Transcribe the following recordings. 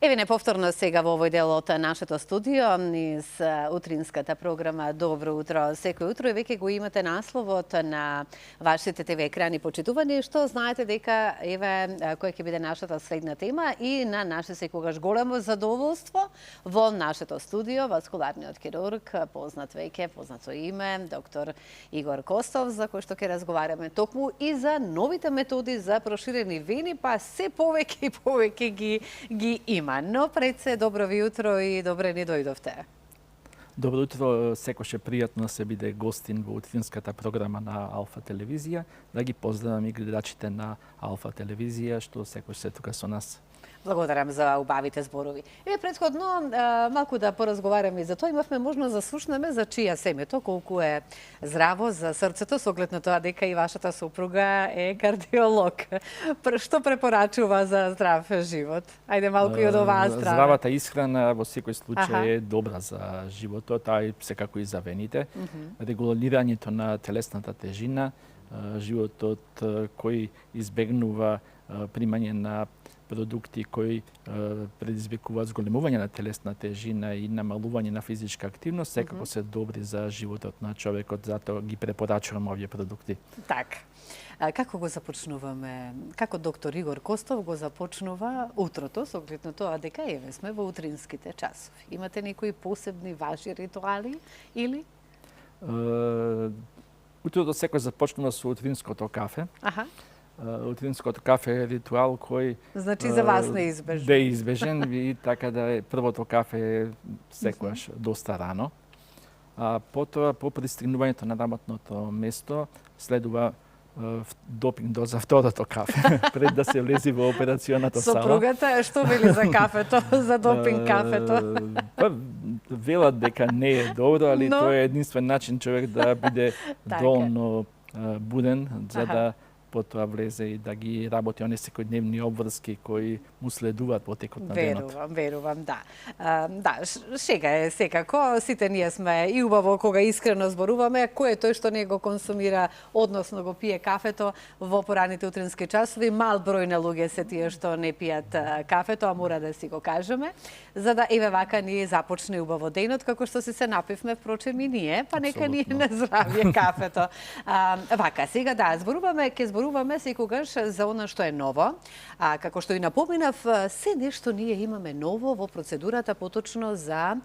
Еве не повторно сега во овој дел од нашето студио низ утринската програма Добро утро секој утро и веќе го имате насловот на вашите ТВ екрани почитувани, што знаете дека еве која ќе биде нашата следна тема и на наше секогаш големо задоволство во нашето студио васкуларниот хирург, познат со име доктор Игор Костов, за кој што ќе разговараме токму и за новите методи за проширени вени, па се повеќе и повеќе ги има. Но пред се, добро ви утро и добре ни дојдовте. Добро утро, секој е пријатно да се биде гостин во утринската програма на Алфа телевизија. Да ги поздравам и гледачите на Алфа телевизија, што секој се тука со нас. Благодарам за убавите зборови. Еве претходно малку да поразговараме и за тоа. Имавме можност да слушнеме за чија семето, колку е здраво за срцето, со оглед на тоа дека и вашата супруга е кардиолог. Што препорачува за здрав живот? Ајде малку и од оваа страна. Здравата исхрана во секој случај е добра за животот, а и секако и за вените. Регулирањето на телесната тежина, животот кој избегнува примање на продукти кои предизвикуваат зголемување на телесна тежина и намалување на физичка активност, секако се добри за животот на човекот, затоа ги препорачувам овие продукти. Така. Како го започнуваме? Како доктор Игор Костов го започнува утрото, со оглед на тоа дека еве сме во утринските часови? Имате некои посебни ваши ритуали или? Утрото секој започнува со утринското кафе. Утринското кафе е ритуал кој значи за вас неизбежен. Неизбежен и така да првото кафе е секогаш доста рано. А потоа по пристигнувањето на работното место следува допинг доза второто кафе пред да се влезе во операционата сала. Сопругата што вели за кафето, за допинг кафето? Велат дека не е добро, али тоа е единствен начин човек да биде доволно буден за да потоа влезе и да ги работи оние секојдневни обврски кои му следуваат во текот на денот. Верувам, да. Да, шега е секако. Сите ние сме и убаво кога искрено зборуваме кој е тој што не го консумира, односно го пие кафето во пораните утрински часови. Мал број на луѓе се тие што не пијат кафето, а мора да си го кажеме, за да еве вака ни започне убаво денот, како што се напивме впрочем и ние, па нека ни на здравје кафето. Вака, сега да, зборуваме секогаш за она што е ново. Како што и напоминав, се нешто ние имаме ново во процедурата, поточно за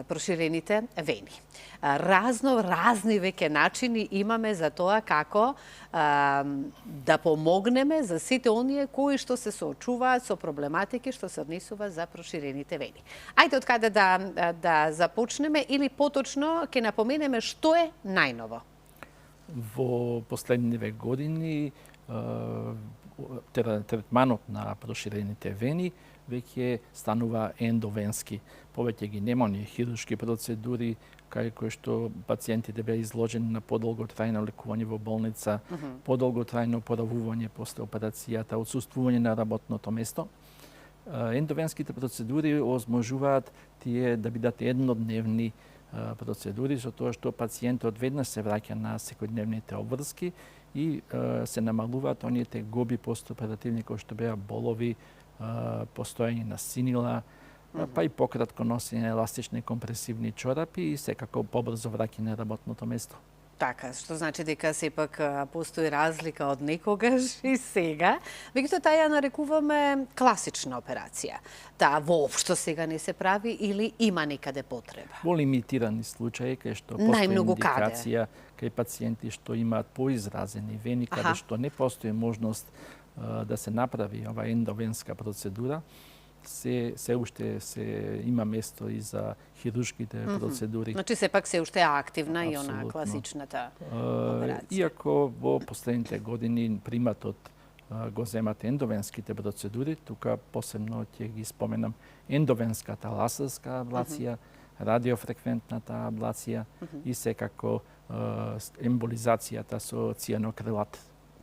проширените вени. Разни веќе начини имаме за тоа како да помогнеме за сите оние кои што се соочуваат со проблематики што се однесува за проширените вени. Ајде од каде да започнеме или поточно ќе напоменеме што е најново? Во последниве години третманот на проширените вени веќе станува ендовенски. Повеќе ги нема оние хируршки процедури кај кои што пациентите беа изложени на подолготрајно лекување во болница, подолготрајно oporavување после операцијата, отсуствување на работното место. Ендовенските процедури озможуваат тие да бидат еднодневни процедури, со тоа што пациентот веднаш се враќа на секојдневните обврски и се намалуваат оние тегоби постоперативни кои што беа болови, постојање на синила, па и пократко носење на еластични компресивни чорапи и секако побрзо враќање на работното место. Така, што значи дека сепак постои разлика од некогаш и сега. Меѓутоа таа ја нарекуваме класична операција. Таа воопшто сега не се прави или има некаде потреба? Во лимитирани случаи кај што постои индикација кај пациенти што имаат поизразени вени, каде што не постои можност да се направи оваа ендовенска процедура, се уште има место и за хируршките процедури. Значи сепак се уште активна и она класичната операција. Иако во последните години приматот го земат ендовенските процедури, тука посебно ќе ги споменам ендовенската лазерска аблација, радиофреквентната аблација и секако емболизацијата со цијанокрилат.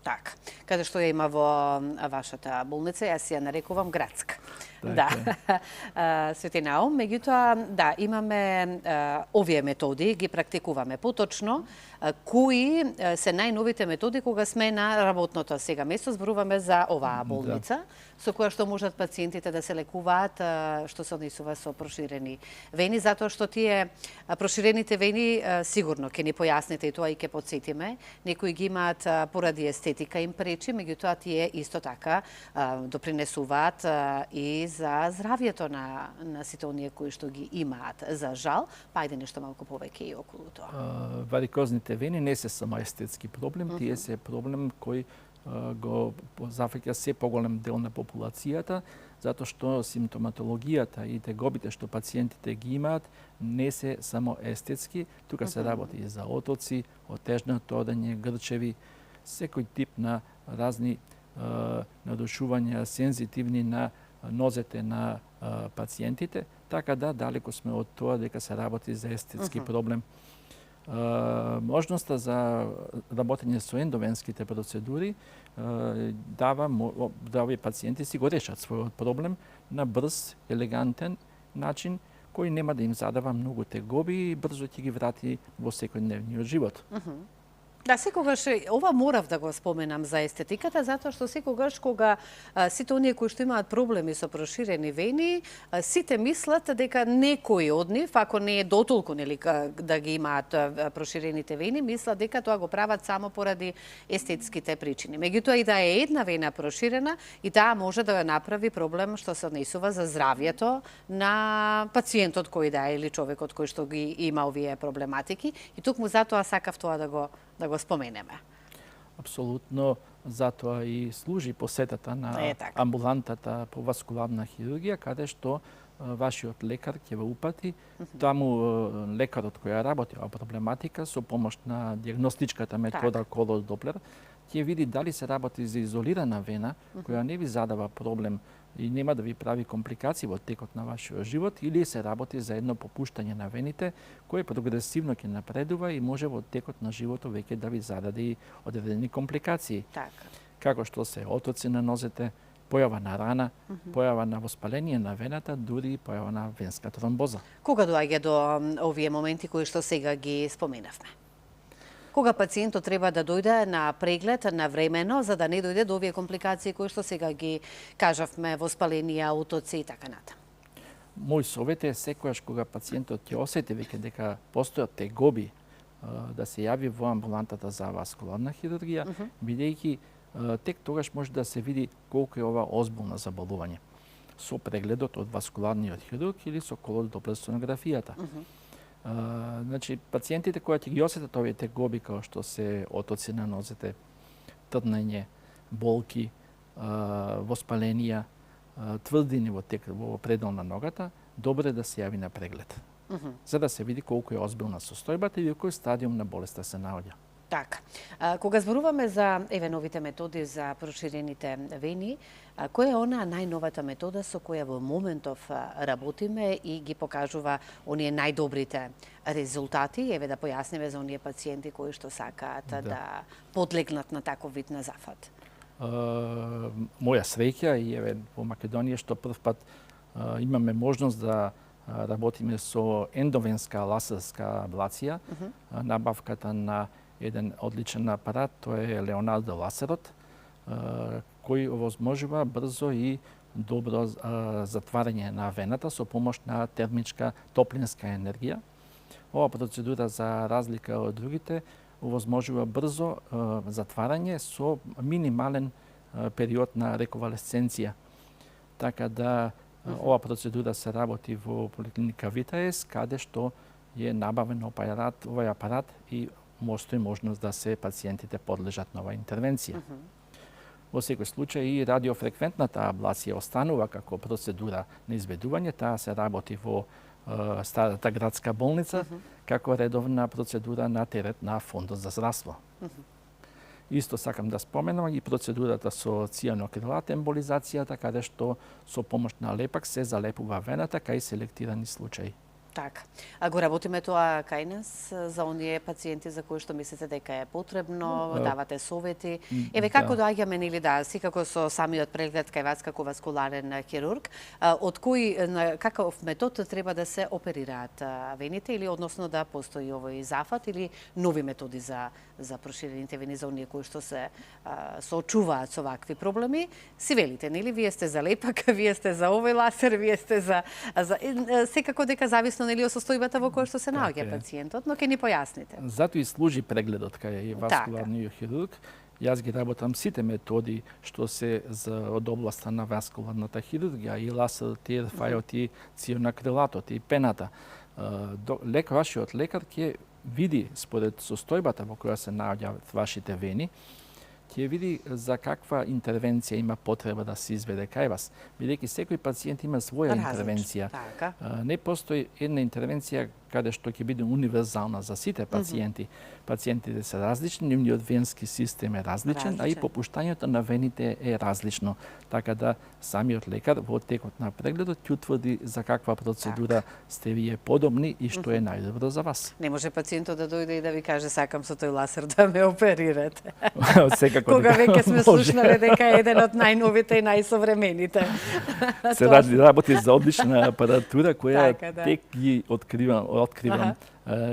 Така, каде што ја има во вашата болница, јас ја нарекувам градска. Да, Свети Наум, меѓутоа, да, имаме овие методи, ги практикуваме поточно, кои се најновите методи кога сме на работното сега место, зборуваме за оваа болница, со која што можат пациентите да се лекуваат, што се однесува со проширени вени, затоа што тие проширените вени сигурно ќе ни појасните и тоа и ќе подсетиме. Некои ги имаат поради естетика им пречи, меѓутоа тие исто така допринесуваат и за здравјето на сите оние кои што ги имаат. За жал, па ајде нешто малку повеќе и околу тоа. Варикозните вени не се само естетски проблем, тие се проблем кој го зафаќа се поголем дел на популацијата, затоа што симптоматологијата и тегобите што пациентите ги имаат не се само естетски, тука се работи и за отоци, отежнато одење, грчеви, секој тип на разни надушувања сензитивни на нозете на пациентите, така да далеко сме од тоа дека се работи за естетски проблем. Можноста за работење со ендовенските процедури дава да овие пациенти си го решат својот проблем на брз, елегантен начин, кој нема да им задава многу тегоби и брзо ќе ги врати во секојдневниот живот. Да, секогаш, ова морав да го споменам за естетиката, затоа што секогаш кога сите оние кои што имаат проблеми со проширени вени, сите мислат дека некои од нив, ако не е дотолку нели да ги имаат проширените вени, мислат дека тоа го прават само поради естетските причини. Меѓутоа и да е една вена проширена, и таа може да ја направи проблем што се однесува за здравјето на пациентот кој да е или човекот кој што ги има овие проблематики, и токму затоа сакав тоа да го споменеме. Апсолутно, затоа и служи посетата на амбулантата по васкуларна хирургија, каде што вашиот лекар ќе ве упати. Таму лекарот кој работи оваа проблематика со помош на диагностичката метода Колос Доплер ќе види дали се работи за изолирана вена која не ви задава проблем и нема да ви прави компликации во текот на вашиот живот, или се работи за едно попуштање на вените кое прогресивно ќе напредува и може во текот на животот веќе да ви зададе одредени компликации. Како што се отоци на нозете, појава на рана, појава на воспаление на вената, дури и појава на венска тромбоза. Кога доаѓа до овие моменти кои што сега ги споменавме? Кога пациентот треба да дојде на преглед навремено, за да не дојде до овие компликации кои што сега ги кажавме, воспаление, утоци и така натаму? Мој совет е секогаш кога пациентот ќе осети веќе дека постојат тегоби, да се јави во амбулантата за васкуларна хирургија, бидејќи тек тогаш може да се види колку е ова озбилно заболување со прегледот од васкуларниот хирург или со колодоплер сонографијата. Значи, пациентите кои ќе ги осетат овие тегоби, како што се отоци на нозете, трднење, болки, воспаленија, тврдини во предел на ногата, добро е да се јави на преглед, за да се види колку е озбилна состојбата и во кој стадиум на болеста се наоѓа. Така. Кога зборуваме за новите методи за проширените вени, која е она најновата метода со која во моментов работиме и ги покажува оние најдобрите резултати? Еве да појасниме за оние пациенти кои што сакаат да подлегнат на таков вид на зафат. Моја среќа и еве во Македонија што прв пат имаме можност да работиме со ендовенска лазерска аблација, набавката на еден одличен апарат, тоа е Леонардо лазерот, кој овозможува брзо и добро затварање на вената со помош на термичка топлинска енергија. Ова процедура, за разлика од другите, овозможува брзо затварање со минимален период на реконвалесценција. Така да ова процедура се работи во поликлиника Витаес, каде што е набавен овој апарат и постои можност да се пациентите подлежат на оваа интервенција. Во секој случај и радиофреквентната аблација останува како процедура на изведување, таа се работи во Старата градска болница како редовна процедура на терет на Фондот за здравство. Исто сакам да споменам и процедурата со цијанокрилат емболизацијата, каде што со помош на лепак се залепува вената кај селектирани случаи. Така. А го работиме тоа кај нас за оние пациенти за кои што мислите дека е потребно, давате совети. Еве како доаѓаме нели секако со самиот преглед кај вас како васкуларен хирург, од кој каков метод треба да се оперираат вените или односно да постои овој зафат или нови методи за проширените вени за оние кои што се соочуваат со вакви проблеми. Си велите, нели, вие сте за лепак, вие сте за овој ласер, вие сте за секако дека зависно нели од состојбата во која што се наоѓа пациентот, но ќе ни појасните. Затоа и служи прегледот кај васкуларниот хирург. Јас ги работам сите методи што се од областа на васкуларната хирургија, и ласер, и РФ, и ционакрилатот, и пената. Вашиот лекар ќе види според состојбата во која се наоѓаат вашите вени, ќе види за каква интервенција има потреба да се изведе кај вас. Бидејќи секој пациент има своја интервенција. Не постои една интервенција каде што ќе биде универзална за сите пациенти. Пациентите се различни, нивниот венски систем е различен, а и попуштањето на вените е различно. Така да самиот лекар во текот на прегледот ќе утврди за каква процедура сте вие подобни и што е најдобро за вас. Не може пациентот да дојде и да ви каже сакам со тој ласер да ме оперирате. Кога веќе сме слушнале дека е еден од најновите и најсовремените. Се работи за одлична апаратура која тек ги откривам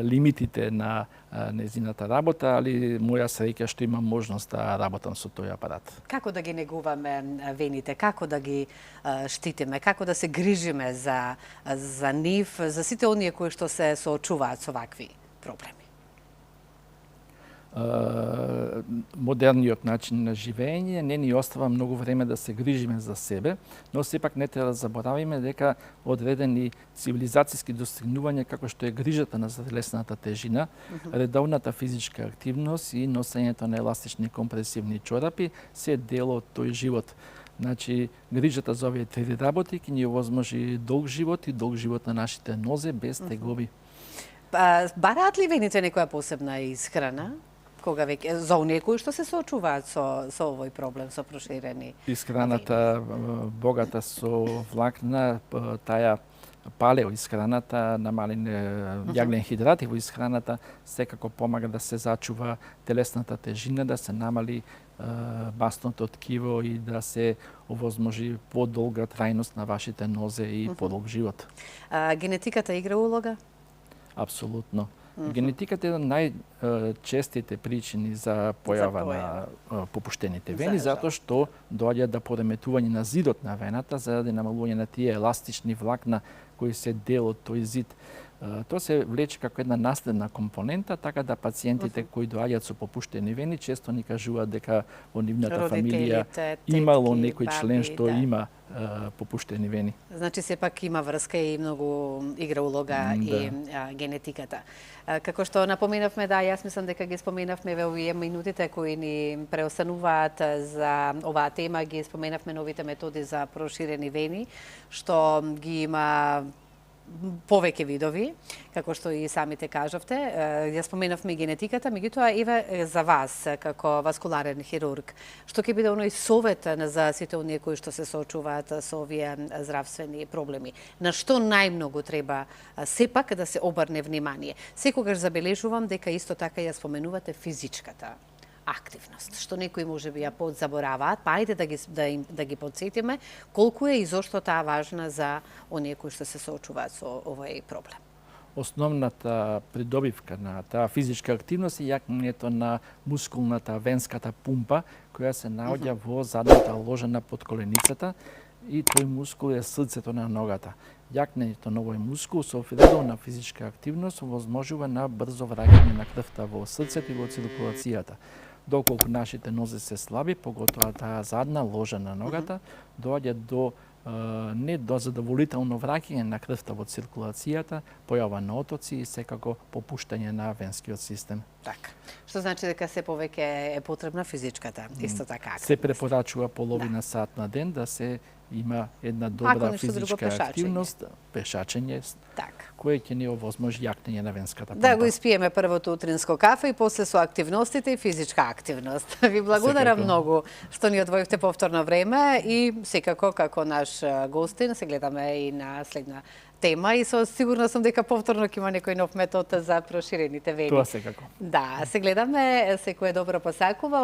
лимитите на незината работа, али моја среќа што имам можност да работам со тој апарат. Како да ги негуваме вените, како да ги штитиме, како да се грижиме за нив, за сите оние кои што се соочуваат со вакви проблеми? Модерниот начин на живење не ни остава многу време да се грижиме за себе, но сепак не треба да заборавиме дека одредени цивилизацијски достигнувања како што е грижата на телесната тежина, редовната физичка активност и носењето на еластични компресивни чорапи се дел од тој живот. Значи, грижата за овие три работи ќе ни овозможи долг живот и долг живот на нашите нозе без тегови. Бараат ли вените некоја посебна исхрана? Кога веќе за оние кои што се соочуваат со овој проблем, со проширени исхраната богата со влакна, таа палео исхраната, намален јаглен хидрати во исхраната, секако помага да се зачува телесната тежина, да се намали масното ткиво и да се овозможи подолга трајност на вашите нозе и подолг живот. Генетиката игра улога? Апсолутно. Генетиката е најчестите причини за појава на попуштените вени, затоа што доаѓа до пореметување на зидот на вената заради намалување на тие еластични влакна кои се дел од тој зид. Тоа се влече како една наследна компонента, така да пациентите кои доаѓаат со попуштени вени често ни кажуваат дека во нивната фамилија имало некој член што има попуштени вени. Значи сепак има врска и многу игра улога и генетиката. Како што напоменавме, јас мислам дека ги споменавме во овие минутите кои ни преостануваат за оваа тема, ги споменавме новите методи за проширени вени, што ги има повеќе видови, како што и самите кажавте. Ја споменавме генетиката, меѓутоа еве за вас како васкуларен хирург, што ќе биде оној совет за сите оние кои што се соочуваат со овие здравствени проблеми? На што најмногу треба сепак да се обрне внимание? Секогаш забележувам дека исто така ја споменувате физичката активност, што некои можеби ја подзабораваат, па ајде да ги подсетиме колку е и зошто таа важна за оние кои што се соочуваат со овој проблем. Основната придобивка на таа физичка активност е јакнењето на мускулната венската пумпа која се наоѓа во задната ложа на подколеницата и тој мускул е срцето на ногата. Јакнењето на овој мускул со редовна физичка активност овозможува на брзо враќање на крвта во срцето и во циркулацијата. Доколку нашите нозе се слаби, поготоа таа задна ложа на ногата, доаѓа до недозадоволително враќање на крвта во циркулацијата, појава на отоци и секако попуштање на венскиот систем. Така. Што значи дека се повеќе е потребна физичката, исто така. Се препорачува половина сат на ден да се има една добра нешто друго, физичка пешачење. активност, пешачење, Така. кое ќе ни овозможи јакнење на венската помпа. Да го испиеме првото утринско кафе и после со активностите и физичка активност. Ви благодарам Секако. многу што ни одвоивте повторно време и секако како наш гостин се гледаме и на следна тема и со сигурна сум дека повторно ќе има некој нов метод за проширените вени. Тоа секако. Да, се гледаме, секој добро посакува.